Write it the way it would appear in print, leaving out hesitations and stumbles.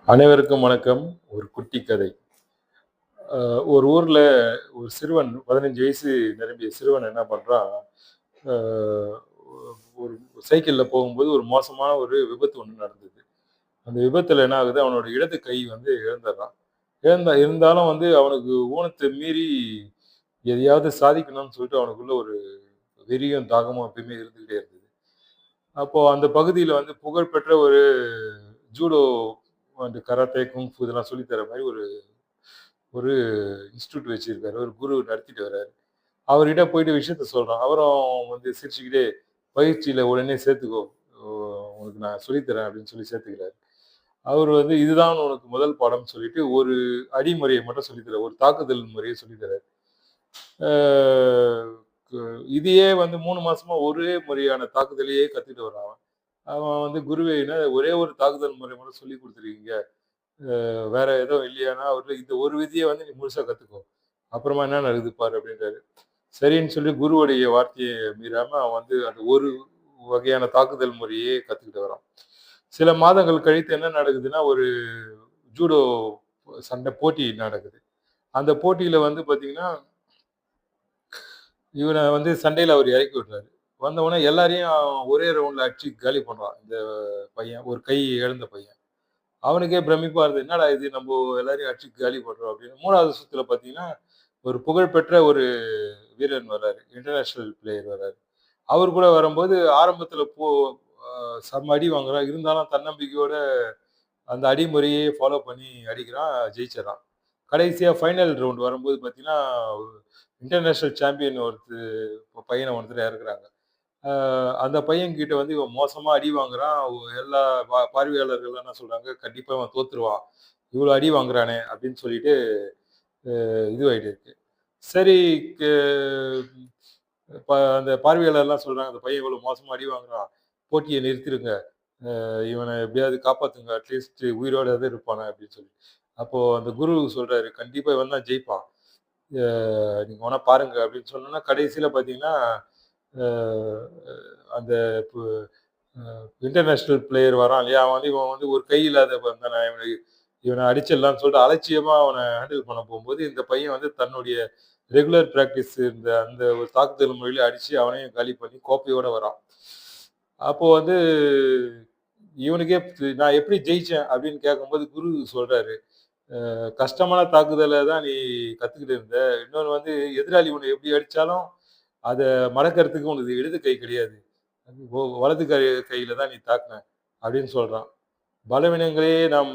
அனைவருக்கும் வணக்கம். ஒரு குட்டி கதை. ஒரு ஊர்ல ஒரு சிறுவன் 15 வயசு நிரம்பிய சிறுவன் என்ன பண்றான், அ ஒரு சைக்கிள்ல போகும்போது ஒரு மோசமான ஒரு விபத்து ஒண்ணு நடந்தது. அந்த விபத்துல என்ன ஆகுது, அவனோட இடது கை வந்து இழந்துடுறான். இருந்தாலும் வந்து அவனுக்கு ஊனத்த மீறி எதையாவது சாதிக்கணும்னு சொல்லிட்டு அவனுக்குள்ள ஒரு வெறியும், தாகமும் எப்பயுமே இருந்துகிட்டே இருந்தது. அப்போ அந்த பகுதியில வந்து புகழ்பெற்ற ஒரு ஜூடோ அண்ட் கராத்தே, குங்ஃபூ இதெல்லாம் சொல்லி தர மாரி ஒரு ஒரு இன்ஸ்டிடியூட் வச்சிருக்காரு. ஒரு குரு நடத்திட்டு வர்றாரு. அவர்கிட்ட போயிட்டு விஷயத்த சொல்றான். அவரும் வந்து சிரிச்சுக்கிட்டே, "பயிற்சியில உடனே சேர்த்துக்கோ. ஓ உனக்கு நான் சொல்லி தரேன்" அப்படின்னு சொல்லி சேர்த்துக்கிறாரு. அவரு வந்து இதுதான் உனக்கு முதல் பாடம்னு சொல்லிட்டு ஒரு அடிமுறைய மட்டும் சொல்லி தர்றாரு. ஒரு தாக்குதல் முறைய சொல்லி தர்றாரு. ஆ கு இதையே வந்து 3 மாசமா ஒரே முறையான தாக்குதலையே கத்துட்டு வர்றான் அவன். அவன் வந்து குருவே என்ன ஒரே ஒரு தாக்குதல் முறை மட்டும் சொல்லிக் குடுத்துருக்கீங்க. வேற எதுவும் இல்லையான்னா, அவரு இந்த ஒரு விதிய வந்து நீ முழுசா கத்துக்கோ. அப்புறமா என்ன நடக்குது பாரு அப்படின்றாரு. சரின்னு சொல்லி குருவுடைய வார்த்தைய மீறாம அவன் வந்து அந்த ஒரு வகையான தாக்குதல் முறையே கத்துக்கிட்டு வரான். சில மாதங்கள் கழித்து என்ன நடக்குதுன்னா, ஒரு ஜூடோ சண்டை போட்டி நடக்குது. அந்த போட்டியில வந்து பார்த்தீங்கன்னா, இவன வந்து சண்டையில அவரு இறக்கி விடுறாரு. வந்தவுடனே எல்லாரையும் ஒரே ரவுண்ட்ல அடிச்சு காலி பண்றான். இந்த பையன், ஒரு கை இழந்த பையன். அவனுக்கே பிரமிப்பா இருந்தது. என்னடா இது நம்போ எல்லாரையும் அடிச்சு காலி பண்றோம் அப்படின்னு. 3வது சுத்துல பார்த்தீங்கன்னா, ஒரு புகழ்பெற்ற ஒரு வீரன் வர்றாரு. இன்டர்நேஷனல் பிளேயர் வர்றாரு. அவரு கூட வரும்போது ஆரம்பத்துல அ செம்ம அடி வாங்குறான். இருந்தாலும் தன்னம்பிக்கையோட அந்த அடிமுறையே ஃபாலோ பண்ணி அடிக்கிறான். ஜெயிச்சிர்றான். கடைசியா ஃபைனல் ரவுண்ட் வரும்போது பார்த்தீங்கன்னா, இன்டர்நேஷனல் சாம்பியன் பையன ஒருத்தர இறக்குறாங்க. அ அந்த பையன்கிட்ட வந்து இவன் மோசமா அடி வாங்குறான். எல்லா பார்வையாளர்கள் என்ன சொல்றாங்க, "கண்டிப்பா இவன் தோத்துருவான். இவ்ளோ அடி வாங்குறானே!" அப்படின்னு சொல்லிட்டு இதுவாயிட்டு இருக்கு. சரி கு அந்த பார்வையாளர்லாம் சொல்றாங்க, "அந்த பையன் இவ்வளோ மோசமா அடி வாங்குறான். போட்டிய நிறுத்திருங்க. இவன எப்படியாவது காப்பாத்துங்க. அட்லீஸ்ட் உயிரோடயாவது இருப்பானே!" அப்படின்னு சொல்லி. அப்போ அந்த குரு சொல்றாரு, "கண்டிப்பா இவன் தான் ஜெயிப்பான். அ நீங்க வேணா பாருங்க" அப்படின்னு சொன்னோனே, கடைசியில பார்த்தீங்கன்னா, அ அந்த பு அ இன்டர்நேஷனல் பிளேயர் வரான் இல்லையா? இவன் வந்து ஒரு கை இல்லாதவன் தானே. இவன அடிச்சிடலாம்னு சொல்லிட்டு அலட்சியமா அவன ஹேண்டில் பண்ண போம்போது, இந்த பையன் வந்து தன்னுடைய ரெகுலர் பிராக்டிஸ் இந்த அந்த ஒரு தாக்குதல் முறையில அடிச்சு அவனையும் காலி பண்ணி கோப்பையோட வரான். அப்போ வந்து இவனுக்கே நான் எப்படி ஜெயிச்சேன் அப்படின்னு கேட்கும்போது குரு சொல்றாரு, கஷ்டமான தாக்குதல தான் நீ கத்துக்கிட்டு இருந்த. இன்னொன்னு வந்து எதிராளி உன்ன எப்படி அடிச்சாலும், அத மடக்கறதுக்கு உனக்கு இடது கை கிடையாது. அது வலது கையில தான் நீ தாக்குன அப்படின்னு சொல்றான். பலவீனங்களே நாம்